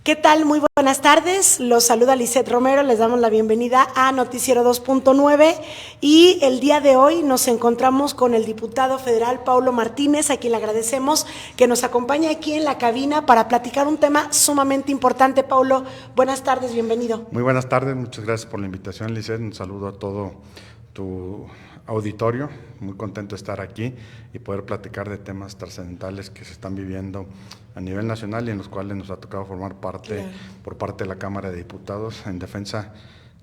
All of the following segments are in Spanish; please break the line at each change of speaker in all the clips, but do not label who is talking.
¿Qué tal? Muy buenas tardes. Los saluda Lisette Romero. Les damos la bienvenida a Noticiero 2.9 y el día de hoy nos encontramos con el diputado federal Paulo Martínez, a quien le agradecemos que nos acompañe aquí en la cabina para platicar un tema sumamente importante. Paulo, buenas tardes, bienvenido.
Muy buenas tardes, muchas gracias por la invitación, Lisette. Un saludo a todo tu auditorio. Muy contento de estar aquí y poder platicar de temas trascendentales que se están viviendo a nivel nacional y en los cuales nos ha tocado formar parte, claro, por parte de la Cámara de Diputados en defensa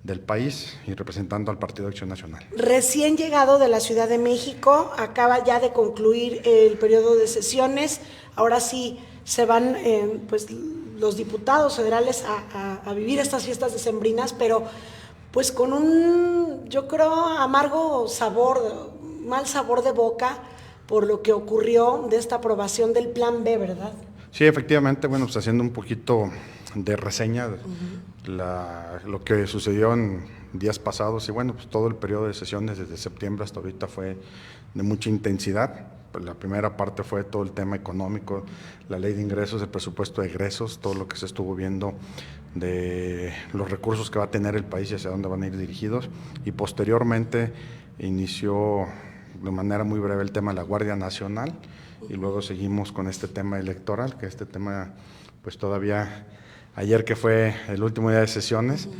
del país y representando al Partido Acción Nacional.
Recién llegado de la Ciudad de México, acaba ya de concluir el periodo de sesiones. Ahora sí se van pues los diputados federales a vivir estas fiestas decembrinas, pero pues con un, yo creo, amargo sabor, mal sabor de boca por lo que ocurrió de esta aprobación del Plan B, ¿verdad?
Sí, efectivamente, bueno, pues haciendo un poquito de reseña de lo que sucedió en días pasados y bueno, pues todo el periodo de sesiones desde septiembre hasta ahorita fue de mucha intensidad. Pues la primera parte fue todo el tema económico, la ley de ingresos, el presupuesto de egresos, todo lo que se estuvo viendo de los recursos que va a tener el país y hacia dónde van a ir dirigidos, y posteriormente inició de manera muy breve el tema de la Guardia Nacional y luego seguimos con este tema electoral, que este tema pues todavía ayer, que fue el último día de sesiones,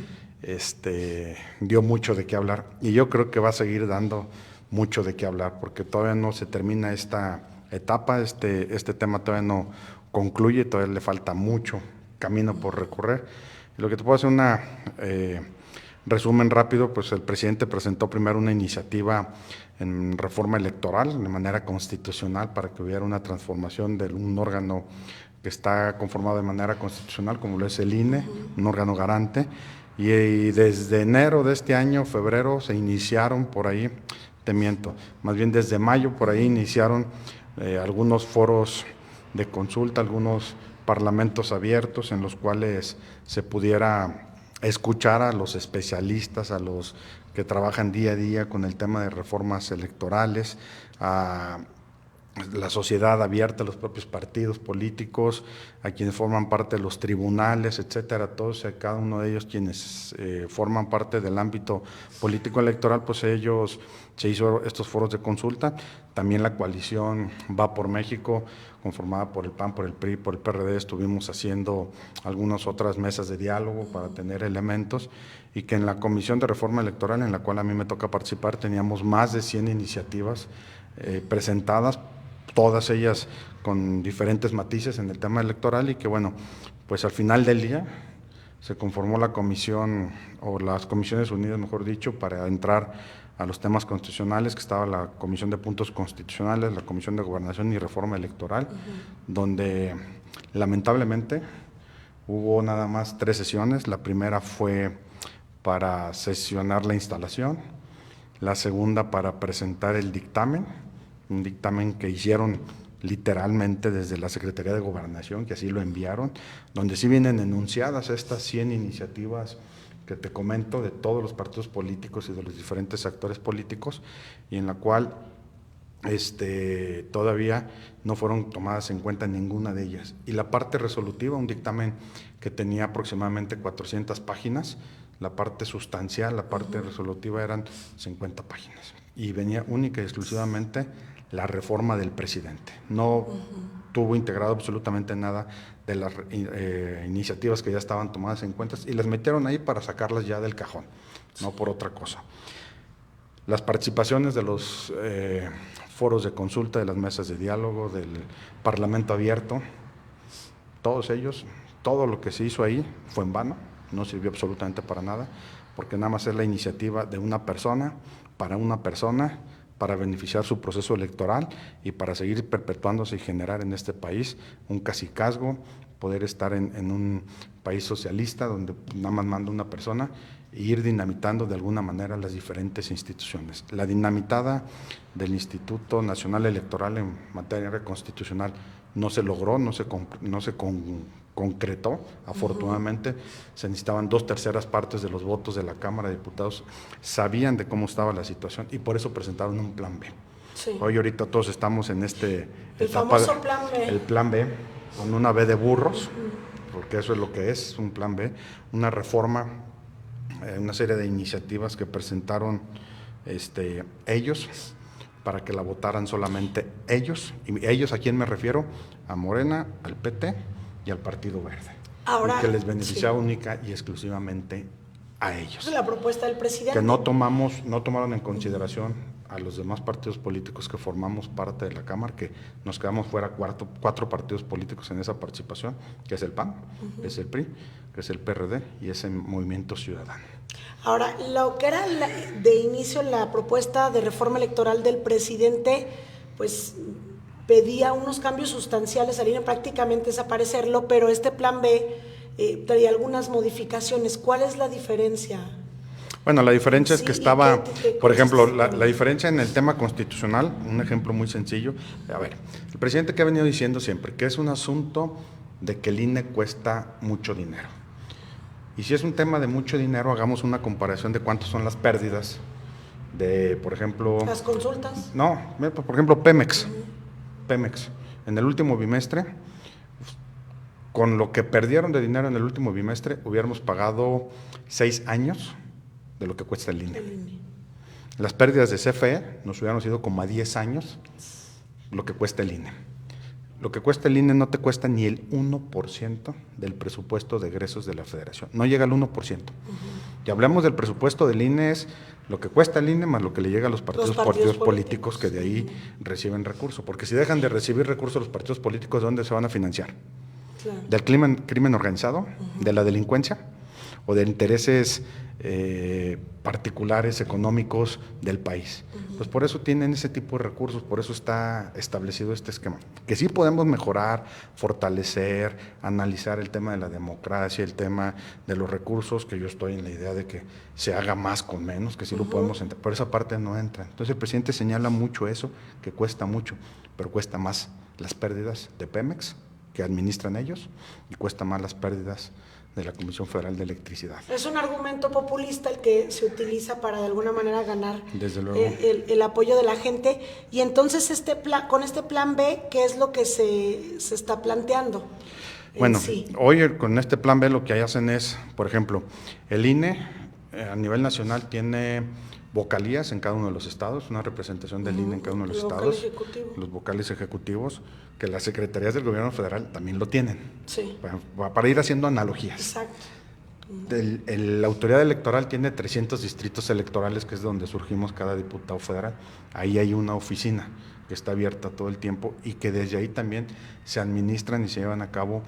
dio mucho de qué hablar y yo creo que va a seguir dando mucho de qué hablar porque todavía no se termina esta etapa, este tema todavía no concluye, todavía le falta mucho camino por recorrer. Lo que te puedo hacer una resumen rápido, pues el presidente presentó primero una iniciativa en reforma electoral de manera constitucional para que hubiera una transformación de un órgano que está conformado de manera constitucional, como lo es el INE, un órgano garante, y desde enero de este año, febrero, se iniciaron por ahí, te miento, más bien desde mayo por ahí iniciaron algunos foros de consulta, algunos parlamentos abiertos en los cuales se pudiera escuchar a los especialistas, a los que trabajan día a día con el tema de reformas electorales, a la sociedad abierta, a los propios partidos políticos, a quienes forman parte de los tribunales, etcétera, todos, cada uno de ellos quienes forman parte del ámbito político electoral, pues ellos se hizo estos foros de consulta. También la coalición Va por México, conformada por el PAN, por el PRI, por el PRD, estuvimos haciendo algunas otras mesas de diálogo para tener elementos, y que en la Comisión de Reforma Electoral, en la cual a mí me toca participar, teníamos más de 100 iniciativas presentadas, todas ellas con diferentes matices en el tema electoral, y que bueno, pues al final del día se conformó la comisión, o las comisiones unidas, mejor dicho, para entrar a los temas constitucionales, que estaba la Comisión de Puntos Constitucionales, la Comisión de Gobernación y Reforma Electoral, donde lamentablemente hubo nada más 3 sesiones. La primera fue para sesionar la instalación, la segunda para presentar el dictamen, un dictamen que hicieron literalmente desde la Secretaría de Gobernación, que así lo enviaron, donde sí vienen enunciadas estas 100 iniciativas que te comento de todos los partidos políticos y de los diferentes actores políticos, y en la cual todavía no fueron tomadas en cuenta ninguna de ellas. Y la parte resolutiva, un dictamen que tenía aproximadamente 400 páginas, la parte sustancial, la parte resolutiva eran 50 páginas, y venía única y exclusivamente la reforma del presidente. No tuvo integrado absolutamente nada de las iniciativas que ya estaban tomadas en cuenta, y las metieron ahí para sacarlas ya del cajón, no por otra cosa. Las participaciones de los foros de consulta, de las mesas de diálogo, del Parlamento abierto, todos ellos, todo lo que se hizo ahí fue en vano, no sirvió absolutamente para nada, porque nada más es la iniciativa de una persona, para beneficiar su proceso electoral y para seguir perpetuándose y generar en este país un cacicazgo, poder estar en un país socialista donde nada más manda una persona, e ir dinamitando de alguna manera las diferentes instituciones. La dinamitada del Instituto Nacional Electoral en materia constitucional no se logró, no se concretó, afortunadamente. Se necesitaban 2/3 partes de los votos de la Cámara de Diputados, sabían de cómo estaba la situación y por eso presentaron un plan B. Sí. Hoy ahorita todos estamos en
el famoso plan B.
El plan B, con una B de burros, porque eso es lo que es, un plan B, una reforma, una serie de iniciativas que presentaron ellos para que la votaran solamente ellos. ¿Y ellos a quién me refiero? A Morena, al PT y al Partido Verde.
Ahora,
y que les beneficiaba única y exclusivamente a ellos.
La propuesta del presidente.
Que no tomaron en consideración a los demás partidos políticos que formamos parte de la Cámara, que nos quedamos fuera cuatro partidos políticos en esa participación, que es el PAN, que es el PRI, que es el PRD y es el Movimiento Ciudadano.
Ahora, lo que era de inicio la propuesta de reforma electoral del presidente, pues pedía unos cambios sustanciales al INE, prácticamente desaparecerlo, pero este plan B traía algunas modificaciones. ¿Cuál es la diferencia?
Bueno, la diferencia es que estaba, por ejemplo, la
diferencia?
diferencia en el tema constitucional, un ejemplo muy sencillo. A ver, el presidente que ha venido diciendo siempre que es un asunto de que el INE cuesta mucho dinero. Y si es un tema de mucho dinero, hagamos una comparación de cuántas son las pérdidas de, por ejemplo...
¿Las consultas?
No, por ejemplo, Pemex. Pemex, en el último bimestre, con lo que perdieron de dinero en el último bimestre, hubiéramos pagado 6 años de lo que cuesta el INE. Las pérdidas de CFE nos hubieran sido como a 10 años lo que cuesta el INE. Lo que cuesta el INE no te cuesta ni el 1% del presupuesto de egresos de la Federación. No llega al 1%. Y hablamos del presupuesto del INE, es lo que cuesta el INE más lo que le llega a los partidos políticos que de ahí reciben recursos. Porque si dejan de recibir recursos los partidos políticos, ¿de dónde se van a financiar?
Claro.
¿Del crimen organizado? ¿De la delincuencia? ¿O de intereses particulares, económicos del país? Pues por eso tienen ese tipo de recursos, por eso está establecido este esquema. Que sí podemos mejorar, fortalecer, analizar el tema de la democracia, el tema de los recursos, que yo estoy en la idea de que se haga más con menos, que sí lo podemos entrar, pero esa parte no entra. Entonces el presidente señala mucho eso, que cuesta mucho, pero cuesta más las pérdidas de Pemex, que administran ellos, y cuesta más las pérdidas de la Comisión Federal de Electricidad.
Es un argumento populista el que se utiliza para de alguna manera ganar
Desde luego.
El apoyo de la gente. Y entonces con este plan B, ¿qué es lo que se está planteando?
Bueno,
sí.
Hoy con este plan B lo que hacen es, por ejemplo, el INE a nivel nacional tiene vocalías en cada uno de los estados, una representación del INE en cada uno de los estados, los vocales ejecutivos, que las secretarías del gobierno federal también lo tienen,
sí.
para ir haciendo analogías.
Exacto.
La autoridad electoral tiene 300 distritos electorales, que es donde surgimos cada diputado federal. Ahí hay una oficina que está abierta todo el tiempo y que desde ahí también se administran y se llevan a cabo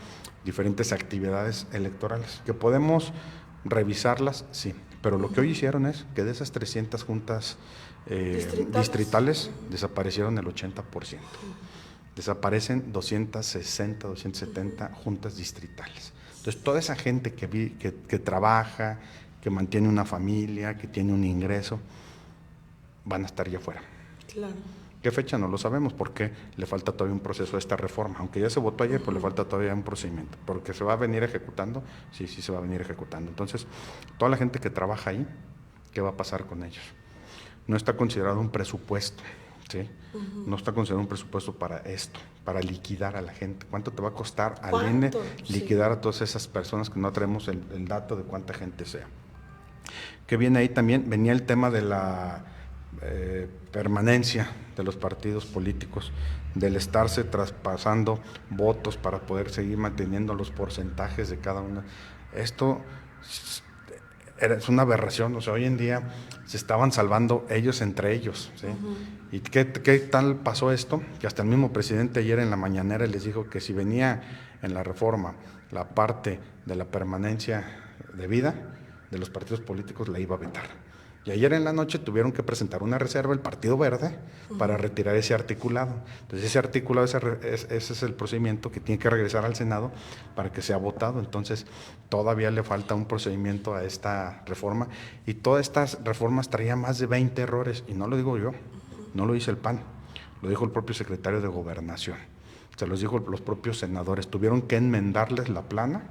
diferentes actividades electorales, que podemos revisarlas, sí, pero lo que hoy hicieron es que de esas 300 juntas distritales desaparecieron el 80%. Desaparecen 260, 270 juntas distritales. Entonces, toda esa gente que trabaja, que mantiene una familia, que tiene un ingreso, van a estar ya fuera.
Claro.
¿Qué fecha? No lo sabemos, porque le falta todavía un proceso a esta reforma. Aunque ya se votó ayer, pues le falta todavía un procedimiento. Porque se va a venir ejecutando, sí se va a venir ejecutando. Entonces, toda la gente que trabaja ahí, ¿qué va a pasar con ellos? No está considerado un presupuesto, ¿sí? No está considerado un presupuesto para esto, para liquidar a la gente. ¿Cuánto te va a costar al INE liquidar a todas esas personas que no traemos el dato de cuánta gente sea? Que viene ahí también, venía el tema de la permanencia de los partidos políticos, del estarse traspasando votos para poder seguir manteniendo los porcentajes de cada uno. Esto es una aberración, o sea, hoy en día se estaban salvando ellos entre ellos, ¿sí? ¿Y qué tal pasó esto? Que hasta el mismo presidente ayer en la mañanera les dijo que si venía en la reforma la parte de la permanencia de vida de los partidos políticos, la iba a vetar. Y ayer en la noche tuvieron que presentar una reserva el Partido Verde para retirar ese articulado. Entonces ese articulado, ese es el procedimiento que tiene que regresar al Senado para que sea votado. Entonces todavía le falta un procedimiento a esta reforma, y todas estas reformas traían más de 20 errores, y no lo digo yo, no lo dice el PAN, lo dijo el propio secretario de Gobernación, se los dijo los propios senadores, tuvieron que enmendarles la plana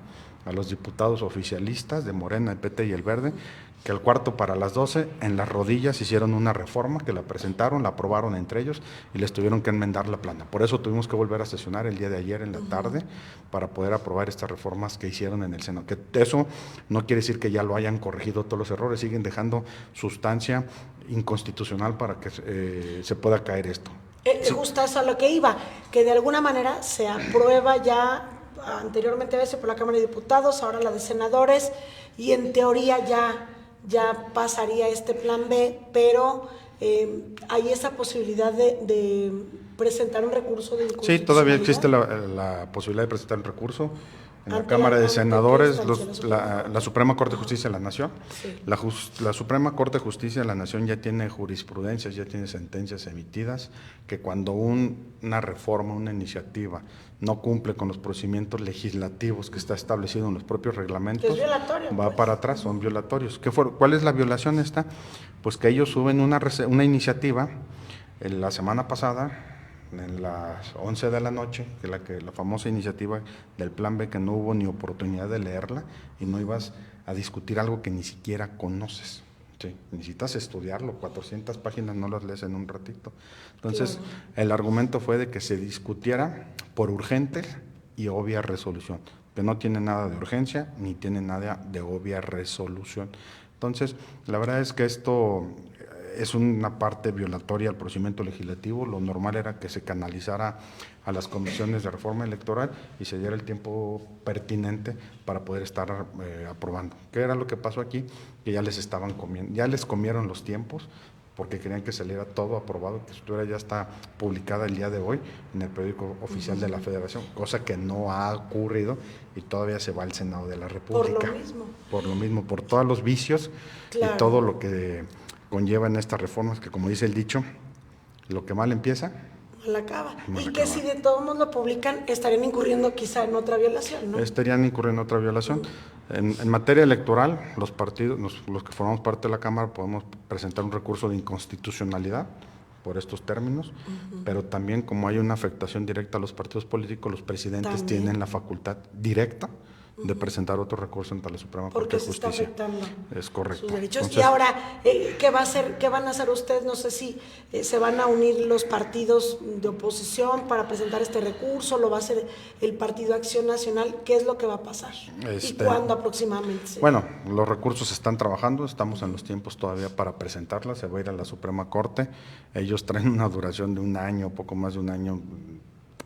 a los diputados oficialistas de Morena, el PT y el Verde, que al cuarto para las 12, en las rodillas hicieron una reforma que la presentaron, la aprobaron entre ellos y les tuvieron que enmendar la plana. Por eso tuvimos que volver a sesionar el día de ayer en la tarde para poder aprobar estas reformas que hicieron en el Senado. Que eso no quiere decir que ya lo hayan corregido todos los errores, siguen dejando sustancia inconstitucional para que se pueda caer esto.
Justo eso a lo que iba, que de alguna manera se aprueba ya anteriormente a veces por la Cámara de Diputados, ahora la de Senadores, y en teoría ya pasaría este plan B, pero hay esa posibilidad de presentar un recurso de inconstitucionalidad.
Sí, todavía existe la posibilidad de presentar un recurso en la
Ante
Cámara de
ante
Senadores,
qué instancia,
la Suprema Corte de Justicia de la Nación.
Sí.
La Suprema Corte de Justicia de la Nación ya tiene jurisprudencias, ya tiene sentencias emitidas, que cuando una reforma, una iniciativa no cumple con los procedimientos legislativos que está establecido en los propios reglamentos,
es violatorio,
va para atrás, son violatorios. ¿Cuál es la violación esta? Pues que ellos suben una iniciativa la semana pasada, en las 11 de la noche, que la famosa iniciativa del Plan B, que no hubo ni oportunidad de leerla y no ibas a discutir algo que ni siquiera conoces. Sí, necesitas estudiarlo, 400 páginas no las lees en un ratito. Entonces, el argumento fue de que se discutiera por urgente y obvia resolución, que no tiene nada de urgencia ni tiene nada de obvia resolución. Entonces, la verdad es que esto es una parte violatoria al procedimiento legislativo. Lo normal era que se canalizara a las comisiones de reforma electoral y se diera el tiempo pertinente para poder estar aprobando. ¿Qué era lo que pasó aquí? Que ya les estaban comiendo, ya les comieron los tiempos, porque querían que saliera todo aprobado, que esto ya está publicada el día de hoy en el periódico oficial de la Federación, cosa que no ha ocurrido y todavía se va al Senado de la República. Por lo mismo, por todos los vicios y todo lo que conllevan estas reformas, que como dice el dicho, lo que mal empieza,
mal acaba. Y que si de todos modos lo publican, estarían incurriendo quizá en otra violación, ¿no?
Estarían incurriendo en otra violación. En materia electoral, los partidos, los que formamos parte de la Cámara, podemos presentar un recurso de inconstitucionalidad por estos términos, pero también como hay una afectación directa a los partidos políticos, los presidentes tienen la facultad directa de presentar otro recurso ante la Suprema Corte de Justicia.
Porque se está afectando
es correcto.
sus derechos. Entonces, y ahora, ¿qué van a hacer ustedes? No sé si se van a unir los partidos de oposición para presentar este recurso, lo va a hacer el Partido Acción Nacional. ¿Qué es lo que va a pasar? ¿Y cuándo aproximadamente?
Bueno, los recursos se están trabajando, estamos en los tiempos todavía para presentarla, se va a ir a la Suprema Corte. Ellos traen una duración de un año, poco más de un año,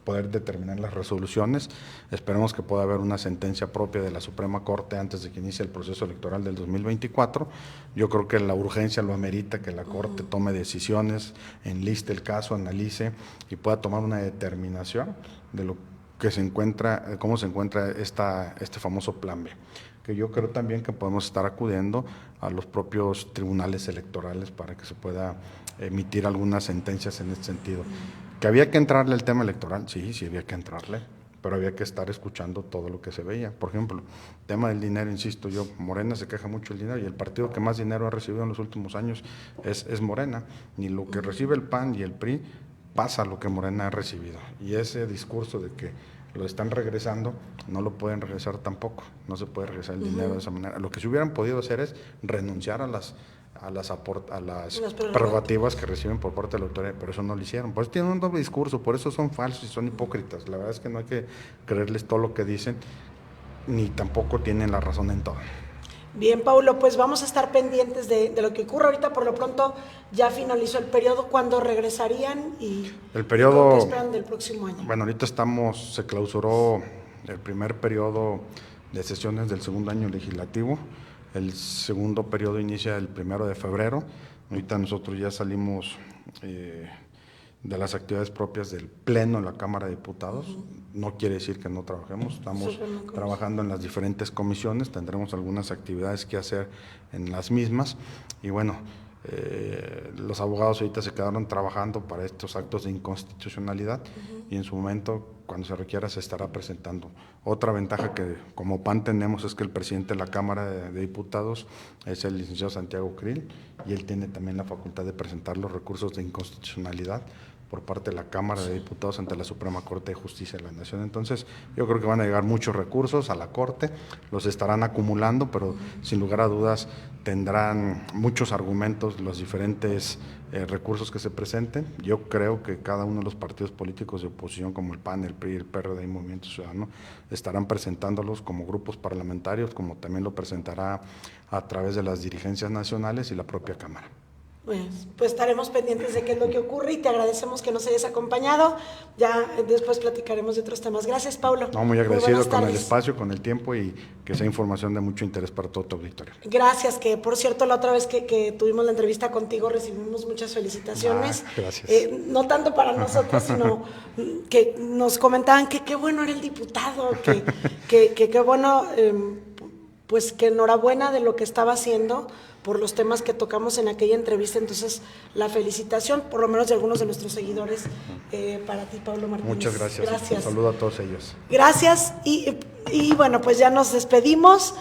poder determinar las resoluciones. Esperemos que pueda haber una sentencia propia de la Suprema Corte antes de que inicie el proceso electoral del 2024. Yo creo que la urgencia lo amerita, que la Corte tome decisiones, enliste el caso, analice y pueda tomar una determinación de lo que se encuentra, cómo se encuentra este famoso Plan B. Que yo creo también que podemos estar acudiendo a los propios tribunales electorales para que se pueda emitir algunas sentencias en este sentido. ¿Que había que entrarle al tema electoral? Sí había que entrarle, pero había que estar escuchando todo lo que se veía. Por ejemplo, tema del dinero, insisto yo, Morena se queja mucho del dinero y el partido que más dinero ha recibido en los últimos años es Morena. Ni lo que recibe el PAN y el PRI pasa lo que Morena ha recibido. Y ese discurso de que lo están regresando, no lo pueden regresar tampoco, no se puede regresar el dinero de esa manera. Lo que se hubieran podido hacer es renunciar a las prerrogativas que reciben por parte de la autoridad, pero eso no lo hicieron. Por eso tienen un doble discurso, por eso son falsos y son hipócritas. La verdad es que no hay que creerles todo lo que dicen, ni tampoco tienen la razón en todo.
Bien, Paulo, pues vamos a estar pendientes de lo que ocurre ahorita. Por lo pronto ya finalizó el periodo. ¿Cuándo regresarían? Y
el periodo,
¿qué esperan del próximo año?
Bueno, ahorita se clausuró el primer periodo de sesiones del segundo año legislativo. El segundo periodo inicia el 1 de febrero. Ahorita nosotros ya salimos de las actividades propias del Pleno en la Cámara de Diputados. No quiere decir que no trabajemos, estamos trabajando en las diferentes comisiones, tendremos algunas actividades que hacer en las mismas. Y bueno, los abogados ahorita se quedaron trabajando para estos actos de inconstitucionalidad y en su momento, cuando se requiera, se estará presentando. Otra ventaja que como PAN tenemos es que el presidente de la Cámara de Diputados es el licenciado Santiago Krill y él tiene también la facultad de presentar los recursos de inconstitucionalidad por parte de la Cámara de Diputados ante la Suprema Corte de Justicia de la Nación. Entonces, yo creo que van a llegar muchos recursos a la Corte, los estarán acumulando, pero sin lugar a dudas tendrán muchos argumentos los diferentes recursos que se presenten. Yo creo que cada uno de los partidos políticos de oposición, como el PAN, el PRI, el PRD y Movimiento Ciudadano, estarán presentándolos como grupos parlamentarios, como también lo presentará a través de las dirigencias nacionales y la propia Cámara.
Pues estaremos pendientes de qué es lo que ocurre y te agradecemos que nos hayas acompañado. Ya después platicaremos de otros temas. Gracias, Paulo.
No, muy agradecido con el espacio, con el tiempo y que sea información de mucho interés para todo tu auditorio.
Gracias, que por cierto la otra vez que tuvimos la entrevista contigo recibimos muchas felicitaciones.
Gracias.
No tanto para nosotros, sino que nos comentaban que qué bueno era el diputado, que qué bueno, pues que enhorabuena de lo que estaba haciendo por los temas que tocamos en aquella entrevista. Entonces, la felicitación, por lo menos de algunos de nuestros seguidores, para ti, Pablo Martínez.
Muchas gracias.
Gracias.
Un saludo a todos ellos.
Gracias. Y bueno, pues ya nos despedimos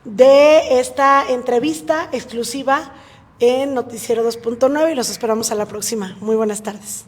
de esta entrevista exclusiva en Noticiero 2.9 y los esperamos a la próxima. Muy buenas tardes.